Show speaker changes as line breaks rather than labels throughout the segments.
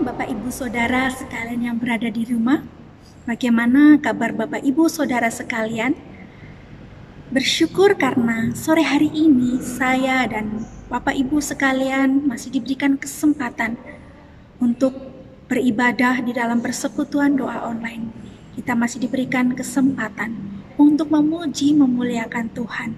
Bapak Ibu Saudara sekalian yang berada di rumah. Bagaimana kabar Bapak Ibu Saudara sekalian? Bersyukur karena sore hari ini saya dan Bapak Ibu sekalian masih diberikan kesempatan untuk beribadah di dalam persekutuan doa online. Kita masih diberikan kesempatan untuk memuji, memuliakan Tuhan.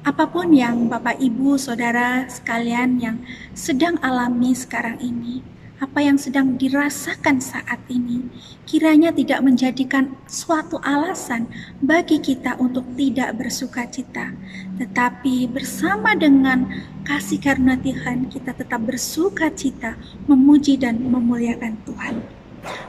Apapun yang Bapak Ibu Saudara sekalian yang sedang alami sekarang ini, apa yang sedang dirasakan saat ini, kiranya tidak menjadikan suatu alasan bagi kita untuk tidak bersuka cita, tetapi bersama dengan kasih karunia Tuhan kita tetap bersuka cita, memuji dan memuliakan Tuhan.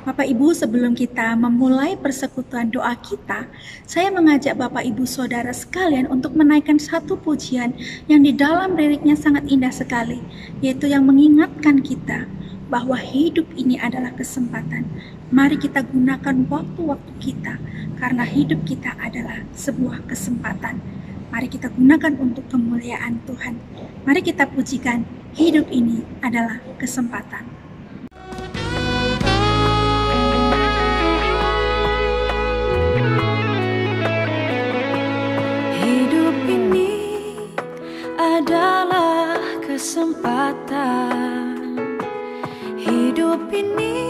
Bapak Ibu, sebelum kita memulai persekutuan doa kita, saya mengajak Bapak Ibu Saudara sekalian untuk menaikkan satu pujian yang di dalam liriknya sangat indah sekali, yaitu yang mengingatkan kita bahwa hidup ini adalah kesempatan. Mari kita gunakan waktu-waktu kita, karena hidup kita adalah sebuah kesempatan. Mari kita gunakan untuk kemuliaan Tuhan. Mari kita pujikan, hidup ini adalah kesempatan.
Adalah kesempatan. Hidup ini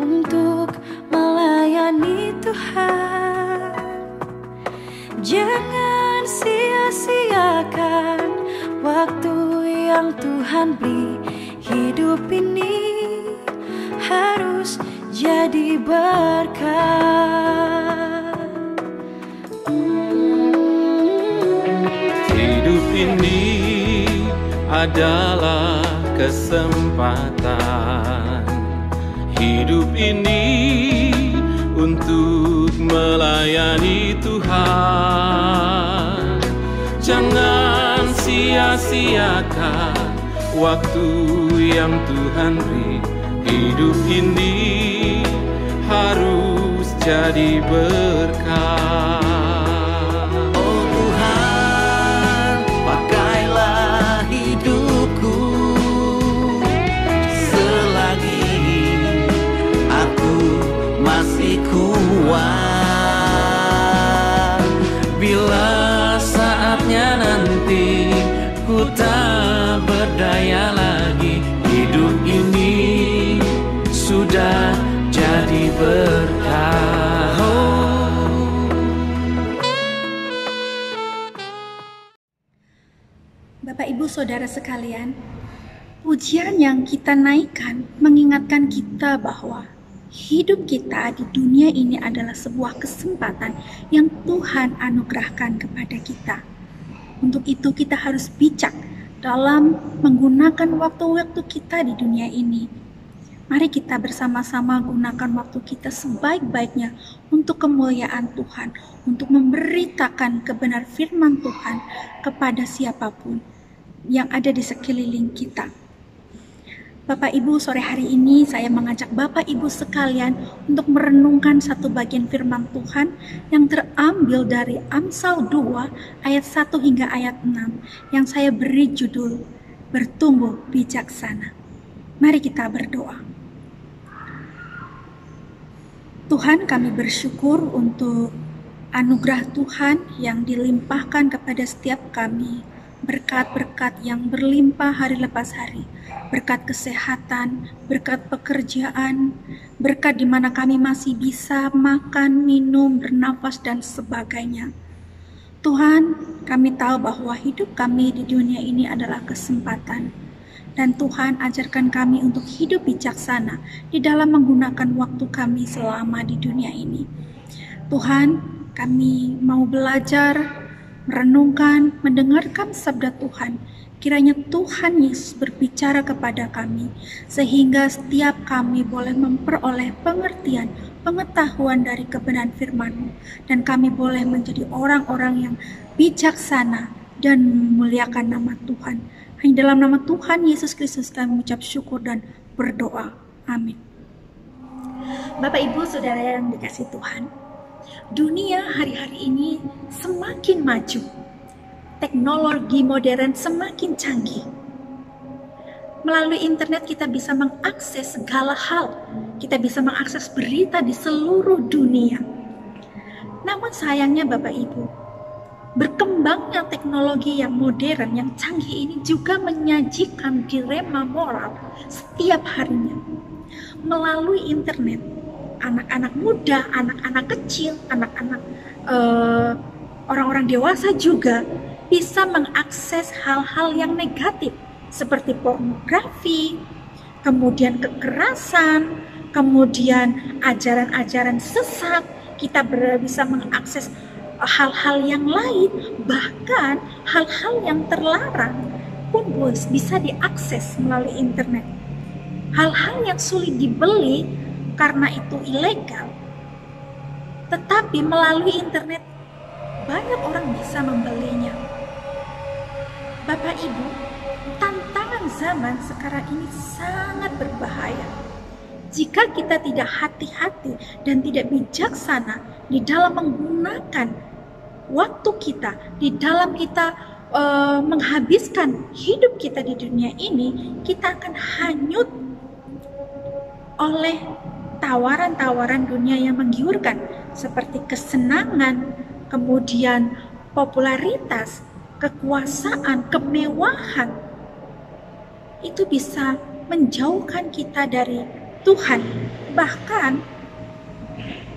untuk melayani Tuhan. Jangan sia-siakan waktu yang Tuhan beri. Hidup ini harus jadi berkat.
Hidup ini adalah kesempatan. Hidup ini untuk melayani Tuhan. Jangan sia-siakan waktu yang Tuhan beri. Hidup ini harus jadi berkat. Bila saatnya nanti ku tak berdaya lagi, hidup ini sudah jadi berkah.
Bapak Ibu Saudara sekalian, pujian yang kita naikkan mengingatkan kita bahwa hidup kita di dunia ini adalah sebuah kesempatan yang Tuhan anugerahkan kepada kita. Untuk itu kita harus bijak dalam menggunakan waktu-waktu kita di dunia ini. Mari kita bersama-sama gunakan waktu kita sebaik-baiknya untuk kemuliaan Tuhan, untuk memberitakan kebenaran firman Tuhan kepada siapapun yang ada di sekeliling kita. Bapak Ibu, sore hari ini saya mengajak Bapak Ibu sekalian untuk merenungkan satu bagian firman Tuhan yang terambil dari Amsal 2 ayat 1 hingga ayat 6 yang saya beri judul Bertumbuh Bijaksana. Mari kita berdoa. Tuhan, kami bersyukur untuk anugerah Tuhan yang dilimpahkan kepada setiap kami. Berkat-berkat yang berlimpah hari lepas hari, berkat kesehatan, berkat pekerjaan, berkat di mana kami masih bisa makan, minum, bernafas, dan sebagainya. Tuhan, kami tahu bahwa hidup kami di dunia ini adalah kesempatan. Dan Tuhan, ajarkan kami untuk hidup bijaksana di dalam menggunakan waktu kami selama di dunia ini. Tuhan, kami mau belajar, merenungkan, mendengarkan sabda Tuhan. Kiranya Tuhan Yesus berbicara kepada kami, sehingga setiap kami boleh memperoleh pengertian, pengetahuan dari kebenaran firman-Mu, dan kami boleh menjadi orang-orang yang bijaksana dan memuliakan nama Tuhan. Hanya dalam nama Tuhan Yesus Kristus kami mengucap syukur dan berdoa. Amin. Bapak Ibu Saudara yang dikasihi Tuhan, dunia hari-hari ini semakin maju, teknologi modern semakin canggih. Melalui internet kita bisa mengakses segala hal. Kita bisa mengakses berita di seluruh dunia. Namun sayangnya Bapak Ibu, berkembangnya teknologi yang modern, yang canggih ini juga menyajikan dilema moral setiap harinya. Melalui internet, anak-anak muda, anak-anak kecil, anak-anak orang-orang dewasa juga bisa mengakses hal-hal yang negatif seperti pornografi, kemudian kekerasan, kemudian ajaran-ajaran sesat. Kita bisa mengakses hal-hal yang lain, bahkan hal-hal yang terlarang pun bisa diakses melalui internet. Hal-hal yang sulit dibeli karena itu ilegal, tetapi melalui internet banyak orang bisa membelinya. Bapak Ibu, tantangan zaman sekarang ini sangat berbahaya. Jika kita tidak hati-hati dan tidak bijaksana di dalam menggunakan waktu kita, di dalam kita menghabiskan hidup kita di dunia ini, kita akan hanyut oleh tawaran-tawaran dunia yang menggiurkan seperti kesenangan, kemudian popularitas, kekuasaan, kemewahan. Itu bisa menjauhkan kita dari Tuhan. Bahkan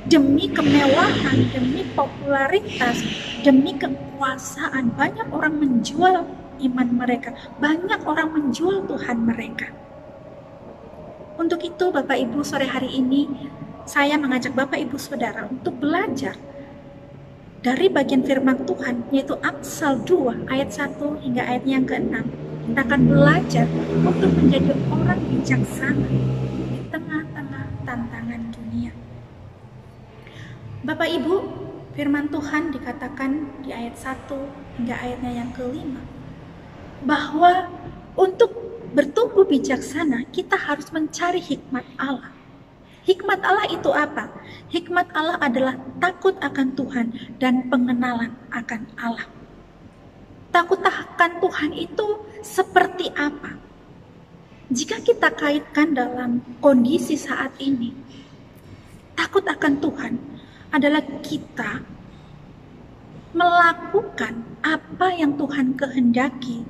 demi kemewahan, demi popularitas, demi kekuasaan, banyak orang menjual iman mereka, banyak orang menjual Tuhan mereka. Untuk itu Bapak Ibu, sore hari ini saya mengajak Bapak Ibu Saudara untuk belajar dari bagian firman Tuhan, yaitu Amsal 2 ayat 1 hingga ayat yang ke-6. Kita akan belajar untuk menjadi orang bijaksana di tengah-tengah tantangan dunia. Bapak Ibu, firman Tuhan dikatakan di ayat 1 hingga ayatnya yang ke-5 bahwa untuk bertumbuh bijaksana kita harus mencari hikmat Allah. Hikmat Allah itu apa? Hikmat Allah adalah takut akan Tuhan dan pengenalan akan Allah. Takut akan Tuhan itu seperti apa? Jika kita kaitkan dalam kondisi saat ini, takut akan Tuhan adalah kita melakukan apa yang Tuhan kehendaki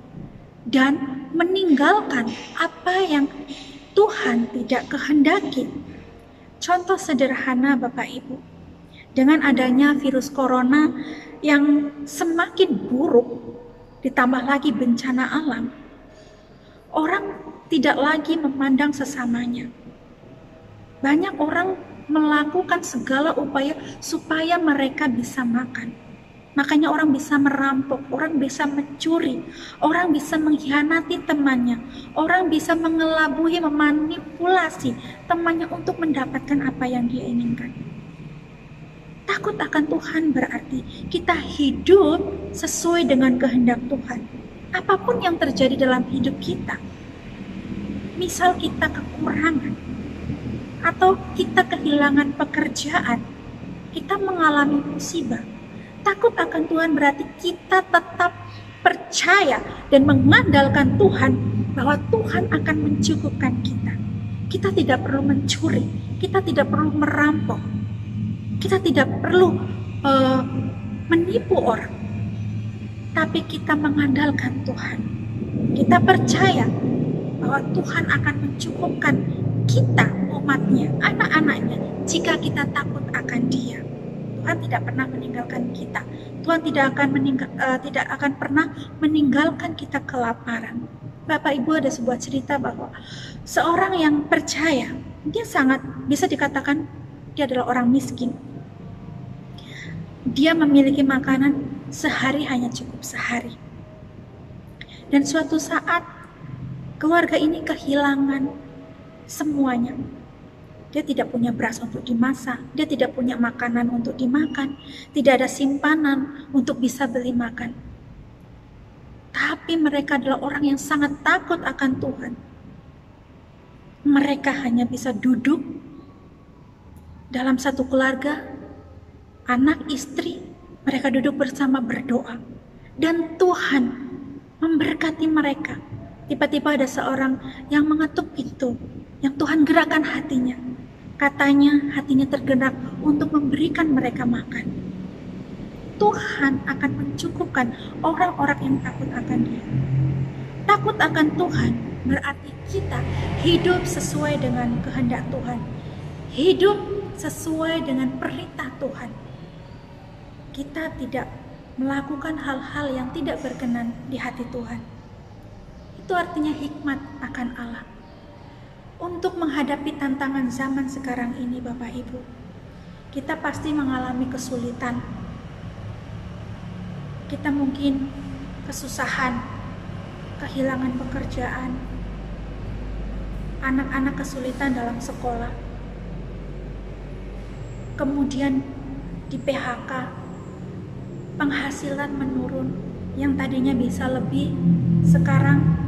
dan meninggalkan apa yang Tuhan tidak kehendaki. Contoh sederhana Bapak Ibu, dengan adanya virus corona yang semakin buruk, ditambah lagi bencana alam, orang tidak lagi memandang sesamanya. Banyak orang melakukan segala upaya supaya mereka bisa makan. Makanya orang bisa merampok, orang bisa mencuri, orang bisa mengkhianati temannya, orang bisa mengelabui, memanipulasi temannya untuk mendapatkan apa yang dia inginkan. Takut akan Tuhan berarti kita hidup sesuai dengan kehendak Tuhan. Apapun yang terjadi dalam hidup kita, misal kita kekurangan, atau kita kehilangan pekerjaan, kita mengalami musibah, takut akan Tuhan berarti kita tetap percaya dan mengandalkan Tuhan bahwa Tuhan akan mencukupkan kita. Kita tidak perlu mencuri, kita tidak perlu merampok, kita tidak perlu menipu orang, tapi kita mengandalkan Tuhan. Kita percaya bahwa Tuhan akan mencukupkan kita, umatnya, anak-anaknya, jika kita takut akan Dia. Tuhan tidak pernah meninggalkan kita. Tuhan tidak akan pernah meninggalkan kita kelaparan. Bapak Ibu, ada sebuah cerita bahwa seorang yang percaya, dia sangat bisa dikatakan dia adalah orang miskin. Dia memiliki makanan sehari hanya cukup sehari. Dan suatu saat keluarga ini kehilangan semuanya. Dia tidak punya beras untuk dimasak, dia tidak punya makanan untuk dimakan, tidak ada simpanan untuk bisa beli makan. Tapi mereka adalah orang yang sangat takut akan Tuhan. Mereka hanya bisa duduk dalam satu keluarga, anak, istri, mereka duduk bersama berdoa. Dan Tuhan memberkati mereka. tiba-tiba ada seorang yang mengetuk pintu, yang Tuhan gerakkan hatinya. Katanya hatinya tergerak untuk memberikan mereka makan. Tuhan akan mencukupkan orang-orang yang takut akan Dia. Takut akan Tuhan berarti kita hidup sesuai dengan kehendak Tuhan. Hidup sesuai dengan perintah Tuhan. Kita tidak melakukan hal-hal yang tidak berkenan di hati Tuhan. Itu artinya hikmat akan Allah. Untuk menghadapi tantangan zaman sekarang ini, Bapak Ibu, kita pasti mengalami kesulitan. Kita mungkin kesusahan, kehilangan pekerjaan, anak-anak kesulitan dalam sekolah, kemudian di PHK, penghasilan menurun, yang tadinya bisa lebih, sekarang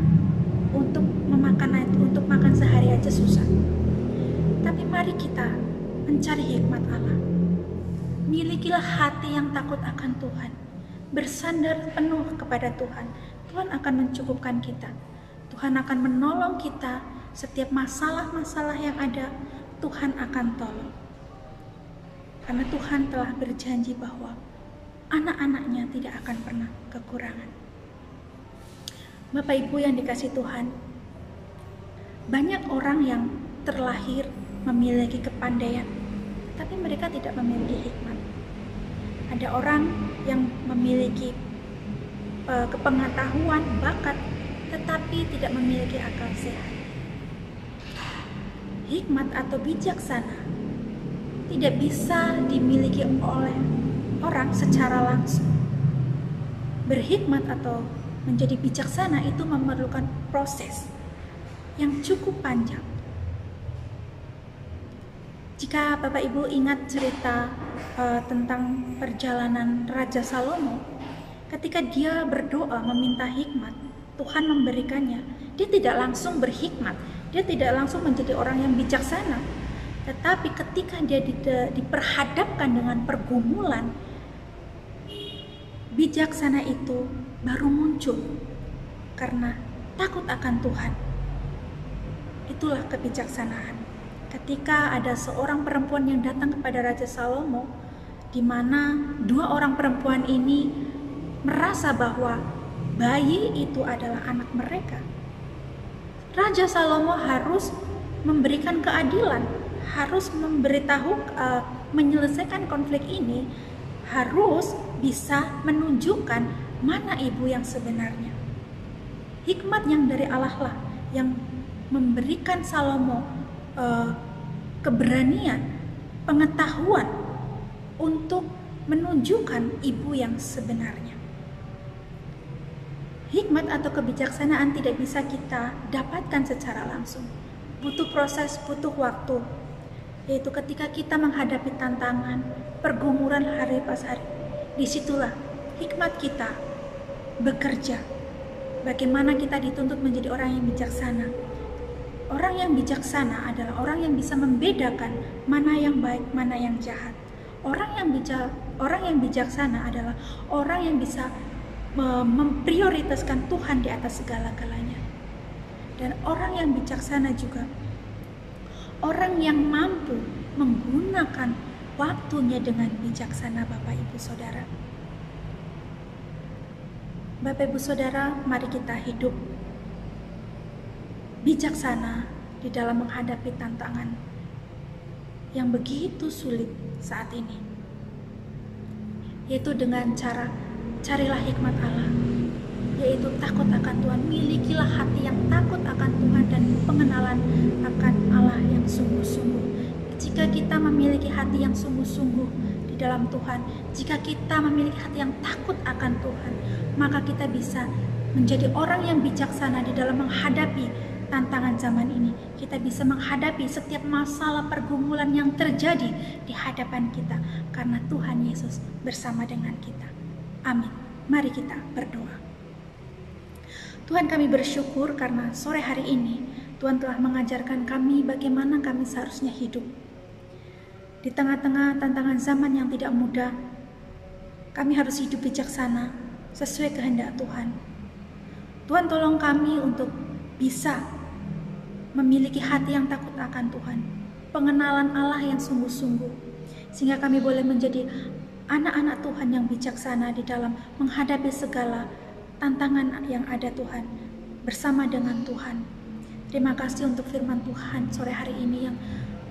untuk makan sehari aja susah. Tapi mari kita mencari hikmat Allah. Milikilah hati yang takut akan Tuhan. Bersandar penuh kepada Tuhan. Tuhan akan mencukupkan kita. Tuhan akan menolong kita. Setiap masalah-masalah yang ada, Tuhan akan tolong. Karena Tuhan telah berjanji bahwa anak-anaknya tidak akan pernah kekurangan. Bapak Ibu yang dikasihi Tuhan, banyak orang yang terlahir memiliki kepandaian, tapi mereka tidak memiliki hikmat. Ada orang yang memiliki kepengetahuan, bakat, tetapi tidak memiliki akal sehat. Hikmat atau bijaksana tidak bisa dimiliki oleh orang secara langsung. Berhikmat atau menjadi bijaksana itu memerlukan proses yang cukup panjang. Jika Bapak Ibu ingat cerita tentang perjalanan Raja Salomo, ketika dia berdoa meminta hikmat, Tuhan memberikannya. Dia tidak langsung berhikmat, dia tidak langsung menjadi orang yang bijaksana. Tetapi ketika dia diperhadapkan dengan pergumulan, bijaksana itu baru muncul karena takut akan Tuhan. Itulah kebijaksanaan. Ketika ada seorang perempuan yang datang kepada Raja Salomo, di mana dua orang perempuan ini merasa bahwa bayi itu adalah anak mereka, Raja Salomo harus memberikan keadilan, harus menyelesaikan konflik ini, harus bisa menunjukkan mana ibu yang sebenarnya. Hikmat yang dari Allah lah yang memberikan Salomo keberanian, pengetahuan untuk menunjukkan ibu yang sebenarnya. Hikmat atau kebijaksanaan tidak bisa kita dapatkan secara langsung. Butuh proses, butuh waktu. Yaitu ketika kita menghadapi tantangan, pergumulan hari pas hari. Disitulah hikmat kita bekerja. Bagaimana kita dituntut menjadi orang yang bijaksana. Orang yang bijaksana adalah orang yang bisa membedakan mana yang baik, mana yang jahat. Orang yang bijaksana adalah orang yang bisa memprioritaskan Tuhan di atas segala-galanya. Dan orang yang bijaksana juga orang yang mampu menggunakan waktunya dengan bijaksana, Bapak Ibu Saudara. Bapak Ibu Saudara, mari kita hidup bijaksana di dalam menghadapi tantangan yang begitu sulit saat ini, yaitu dengan cara carilah hikmat Allah, yaitu takut akan Tuhan. Milikilah hati yang takut akan Tuhan dan pengenalan akan Allah yang sungguh-sungguh. Jika kita memiliki hati yang sungguh-sungguh di dalam Tuhan, jika kita memiliki hati yang takut akan Tuhan, maka kita bisa menjadi orang yang bijaksana di dalam menghadapi tantangan zaman ini. Kita bisa menghadapi setiap masalah pergumulan yang terjadi di hadapan kita, karena Tuhan Yesus bersama dengan kita. Amin. Mari kita berdoa. Tuhan, kami bersyukur karena sore hari ini Tuhan telah mengajarkan kami bagaimana kami seharusnya hidup. Di tengah-tengah tantangan zaman yang tidak mudah, kami harus hidup bijaksana sesuai kehendak Tuhan. Tuhan, tolong kami untuk bisa memiliki hati yang takut akan Tuhan, pengenalan Allah yang sungguh-sungguh, sehingga kami boleh menjadi anak-anak Tuhan yang bijaksana di dalam menghadapi segala tantangan yang ada Tuhan, bersama dengan Tuhan. Terima kasih untuk firman Tuhan sore hari ini yang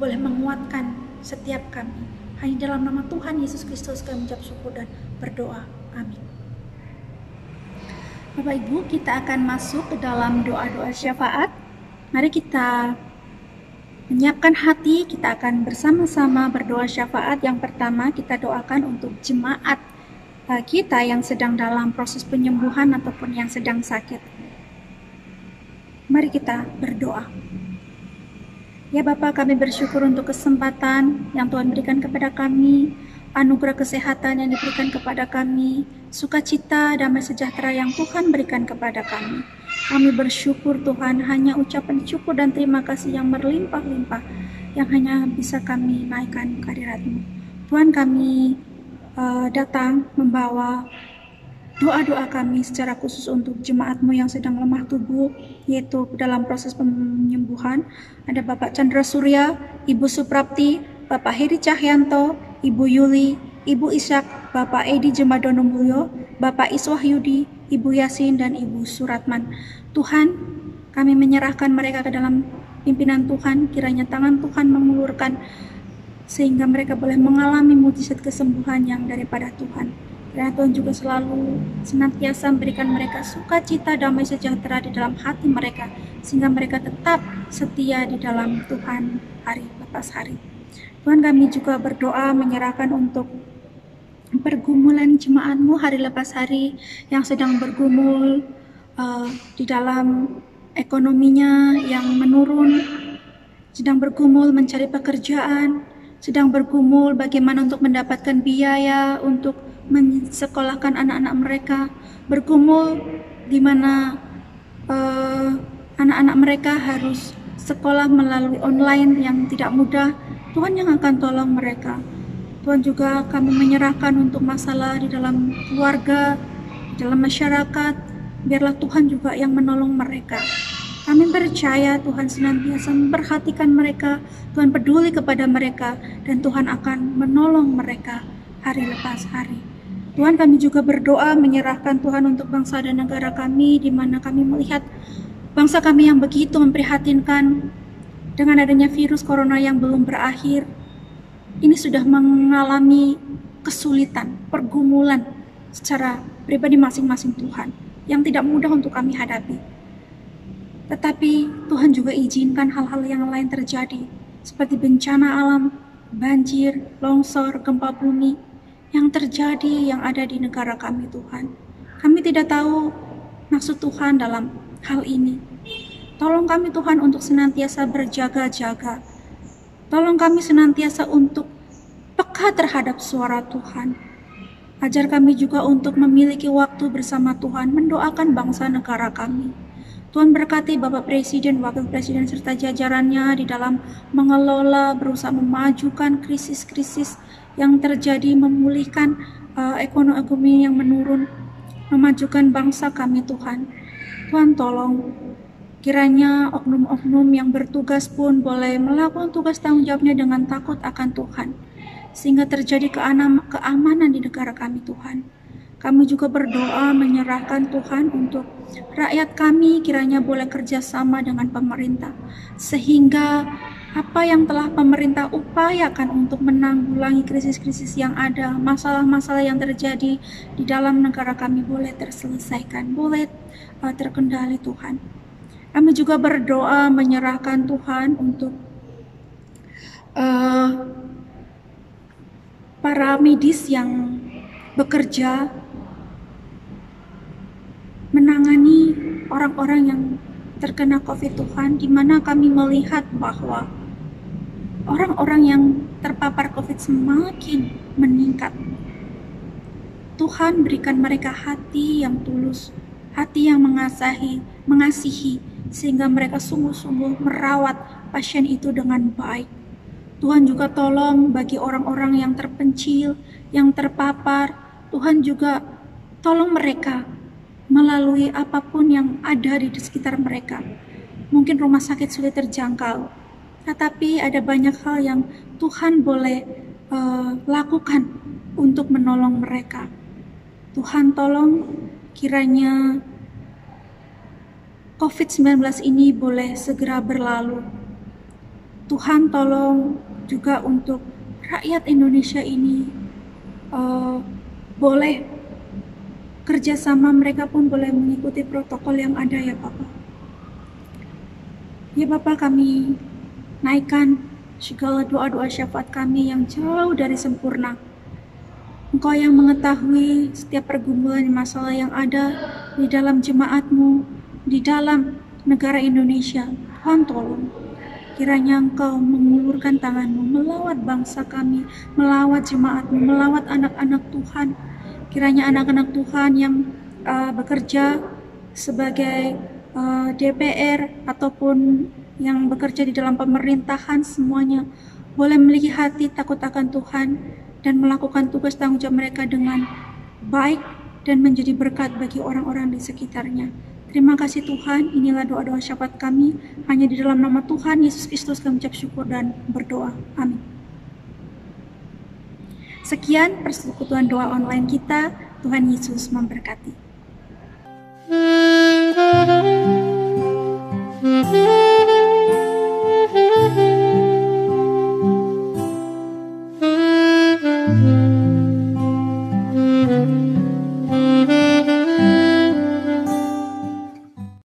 boleh menguatkan setiap kami. Hanya dalam nama Tuhan Yesus Kristus kami mengucap syukur dan berdoa. Amin. Bapak Ibu, kita akan masuk ke dalam doa-doa syafaat. Mari kita menyiapkan hati, kita akan bersama-sama berdoa syafaat. Yang pertama, kita doakan untuk jemaat kita yang sedang dalam proses penyembuhan ataupun yang sedang sakit. Mari kita berdoa. Ya Bapa, kami bersyukur untuk kesempatan yang Tuhan berikan kepada kami, anugerah kesehatan yang diberikan kepada kami, sukacita, damai sejahtera yang Tuhan berikan kepada kami. Kami bersyukur Tuhan, hanya ucapan syukur dan terima kasih yang berlimpah-limpah yang hanya bisa kami naikkan ke hadirat-Mu. Tuhan, kami datang membawa doa-doa kami secara khusus untuk jemaat-Mu yang sedang lemah tubuh, yaitu dalam proses penyembuhan. Ada Bapak Chandra Surya, Ibu Suprapti, Bapak Heri Cahyanto, Ibu Yuli, Ibu Ishak, Bapak Edi Jemadono Mulyo, Bapak Iswahyudi, Ibu Yasin, dan Ibu Suratman. Tuhan, kami menyerahkan mereka ke dalam pimpinan Tuhan, kiranya tangan Tuhan mengulurkan sehingga mereka boleh mengalami mujizat kesembuhan yang daripada Tuhan. Kiranya Tuhan juga selalu senantiasa memberikan mereka sukacita, damai sejahtera di dalam hati mereka, sehingga mereka tetap setia di dalam Tuhan hari lepas hari. Tuhan, kami juga berdoa menyerahkan untuk pergumulan jemaat-Mu hari lepas hari yang sedang bergumul di dalam ekonominya yang menurun, sedang bergumul mencari pekerjaan, sedang bergumul bagaimana untuk mendapatkan biaya untuk mensekolahkan anak-anak mereka, bergumul di mana anak-anak mereka harus sekolah melalui online yang tidak mudah. Tuhan yang akan tolong mereka. Tuhan, juga kami menyerahkan untuk masalah di dalam keluarga, di dalam masyarakat, biarlah Tuhan juga yang menolong mereka. Kami percaya Tuhan senantiasa memperhatikan mereka, Tuhan peduli kepada mereka, dan Tuhan akan menolong mereka hari lepas hari. Tuhan, kami juga berdoa menyerahkan Tuhan untuk bangsa dan negara kami, di mana kami melihat bangsa kami yang begitu memprihatinkan dengan adanya virus corona yang belum berakhir. Ini sudah mengalami kesulitan, pergumulan secara pribadi masing-masing Tuhan, yang tidak mudah untuk kami hadapi. Tetapi Tuhan juga izinkan hal-hal yang lain terjadi, seperti bencana alam, banjir, longsor, gempa bumi, yang terjadi yang ada di negara kami Tuhan. Kami tidak tahu maksud Tuhan dalam hal ini. Tolong kami Tuhan untuk senantiasa berjaga-jaga. Tolong kami senantiasa untuk peka terhadap suara Tuhan. Ajar kami juga untuk memiliki waktu bersama Tuhan, mendoakan bangsa negara kami. Tuhan berkati Bapak Presiden, Wakil Presiden, serta jajarannya di dalam mengelola, berusaha memajukan krisis-krisis yang terjadi, memulihkan ekonomi yang menurun, memajukan bangsa kami Tuhan. Tuhan, tolong kiranya oknum-oknum yang bertugas pun boleh melakukan tugas tanggung jawabnya dengan takut akan Tuhan, sehingga terjadi keamanan di negara kami Tuhan. Kami juga berdoa menyerahkan Tuhan untuk rakyat kami, kiranya boleh kerjasama dengan pemerintah, sehingga apa yang telah pemerintah upayakan untuk menanggulangi krisis-krisis yang ada, masalah-masalah yang terjadi di dalam negara kami boleh terselesaikan, boleh terkendali Tuhan. Kami juga berdoa menyerahkan Tuhan untuk para medis yang bekerja menangani orang-orang yang terkena COVID Tuhan, di mana kami melihat bahwa orang-orang yang terpapar COVID semakin meningkat. Tuhan, berikan mereka hati yang tulus, hati yang mengasihi, sehingga mereka sungguh-sungguh merawat pasien itu dengan baik. Tuhan juga tolong bagi orang-orang yang terpencil, yang terpapar. Tuhan juga tolong mereka melalui apapun yang ada di sekitar mereka. mungkin rumah sakit sulit terjangkau, tetapi ada banyak hal yang Tuhan boleh lakukan untuk menolong mereka. Tuhan tolong kiranya COVID-19 ini boleh segera berlalu. Tuhan tolong juga untuk rakyat Indonesia ini boleh kerjasama, mereka pun boleh mengikuti protokol yang ada ya Bapak. Ya Bapak, kami naikkan segala doa-doa syafaat kami yang jauh dari sempurna. Engkau yang mengetahui setiap pergumulan masalah yang ada di dalam jemaat-Mu, di dalam negara Indonesia. Tuhan tolong, kiranya Engkau mengulurkan tangan-Mu melawat bangsa kami, melawat jemaat-Mu, melawat anak-anak Tuhan. Kiranya anak-anak Tuhan yang bekerja sebagai DPR ataupun yang bekerja di dalam pemerintahan, semuanya boleh memiliki hati takut akan Tuhan dan melakukan tugas tanggung jawab mereka dengan baik dan menjadi berkat bagi orang-orang di sekitarnya. Terima kasih Tuhan, inilah doa-doa syafaat kami, hanya di dalam nama Tuhan Yesus Kristus kami ucap syukur dan berdoa. Amin. Sekian persekutuan doa online kita. Tuhan Yesus memberkati.